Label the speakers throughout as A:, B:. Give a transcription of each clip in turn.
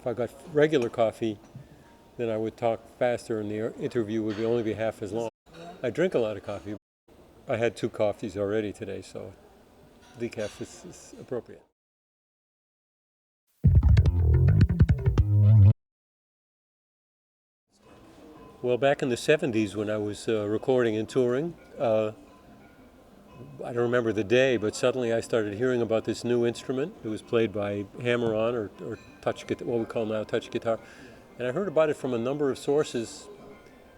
A: If I got regular coffee, then I would talk faster and the interview would only be half as long. I drink a lot of coffee. I had 2 coffees already today, so decaf is appropriate. Well, back in the 70s when I was recording and touring, I don't remember the day, but suddenly I started hearing about this new instrument. It was played by hammer-on or touch guitar, what we call now touch guitar. And I heard about it from a number of sources.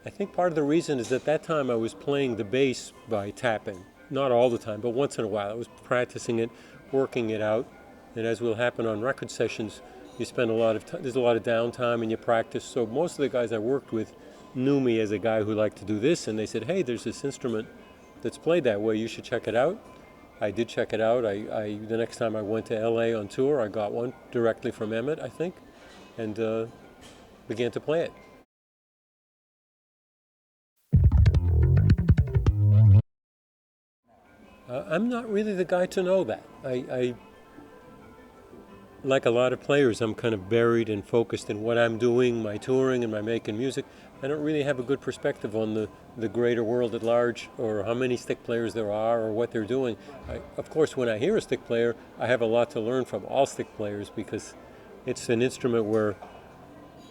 A: I think part of the reason is at that time I was playing the bass by tapping. Not all the time, but once in a while. I was practicing it, working it out. And as will happen on record sessions, you spend a lot of time, there's a lot of downtime and you practice. So most of the guys I worked with knew me as a guy who liked to do this, and they said, hey, there's this instrument that's played that way, you should check it out. I did check it out. The next time I went to LA on tour, I got one directly from Emmett, I think, and began to play it. I'm not really the guy to know that. I like a lot of players, I'm kind of buried and focused in what I'm doing, my touring and my making music. I don't really have a good perspective on the greater world at large, or how many stick players there are, or what they're doing. Of course, when I hear a stick player, I have a lot to learn from all stick players, because it's an instrument where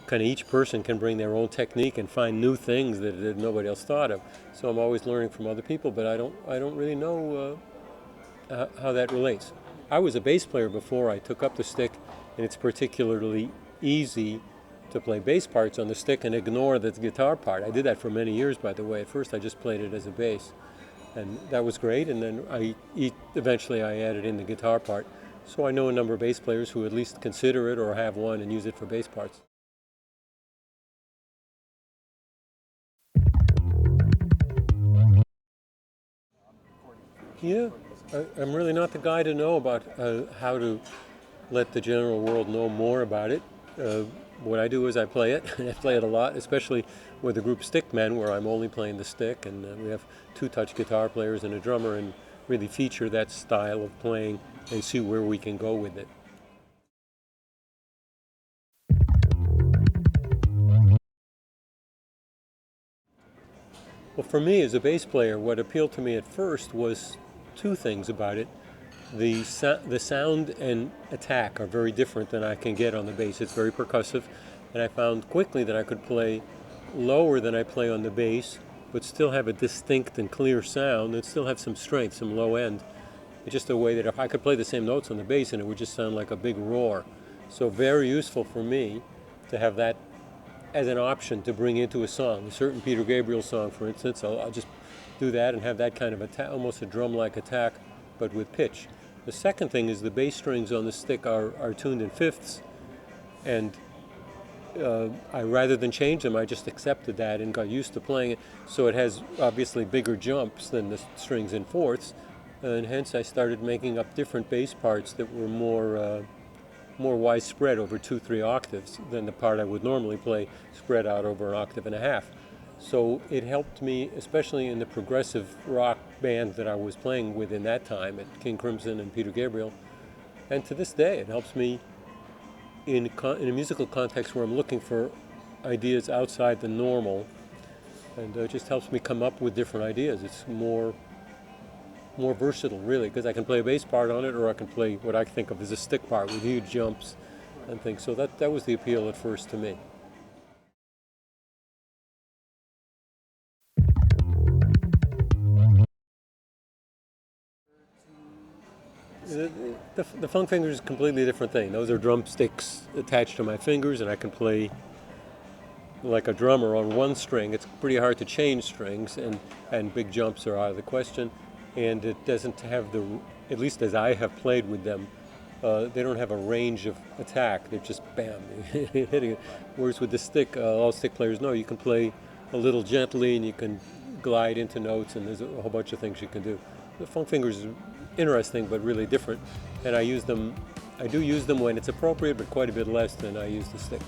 A: kind of each person can bring their own technique and find new things that nobody else thought of. So I'm always learning from other people, but I don't really know how that relates. I was a bass player before I took up the stick, and it's particularly easy to play bass parts on the stick and ignore the guitar part. I did that for many years, by the way. At first I just played it as a bass, and that was great, and then eventually I added in the guitar part. So I know a number of bass players who at least consider it or have one and use it for bass parts. Yeah, I'm really not the guy to know about how to let the general world know more about it. What I do is I play it, and I play it a lot, especially with the group Stickmen, where I'm only playing the stick, and we have 2 touch guitar players and a drummer, and really feature that style of playing and see where we can go with it. Well, for me as a bass player, what appealed to me at first was 2 things about it. The sound and attack are very different than I can get on the bass. It's very percussive, and I found quickly that I could play lower than I play on the bass, but still have a distinct and clear sound, and still have some strength, some low end. It's just a way that if I could play the same notes on the bass, and it would just sound like a big roar. So very useful for me to have that as an option to bring into a song. A certain Peter Gabriel song, for instance, I'll just do that and have that kind of attack, almost a drum-like attack, but with pitch. The second thing is the bass strings on the stick are tuned in fifths, and rather than change them, I just accepted that and got used to playing it. So it has obviously bigger jumps than the strings in fourths, and hence I started making up different bass parts that were more widespread over 2-3 octaves than the part I would normally play spread out over 1.5 octaves. So it helped me, especially in the progressive rock band that I was playing with in that time at King Crimson and Peter Gabriel. And to this day, it helps me in a musical context where I'm looking for ideas outside the normal, and it just helps me come up with different ideas. It's more versatile, really, because I can play a bass part on it, or I can play what I think of as a stick part with huge jumps and things. So that was the appeal at first to me. The funk finger is a completely different thing. Those are drumsticks attached to my fingers, and I can play like a drummer on one string. It's pretty hard to change strings, and big jumps are out of the question. And it doesn't have at least as I have played with them, they don't have a range of attack. They're just bam, hitting it. Whereas with the stick, all stick players know you can play a little gently, and you can glide into notes, and there's a whole bunch of things you can do. The funk fingers is interesting, but really different. And I do use them when it's appropriate, but quite a bit less than I use the stick.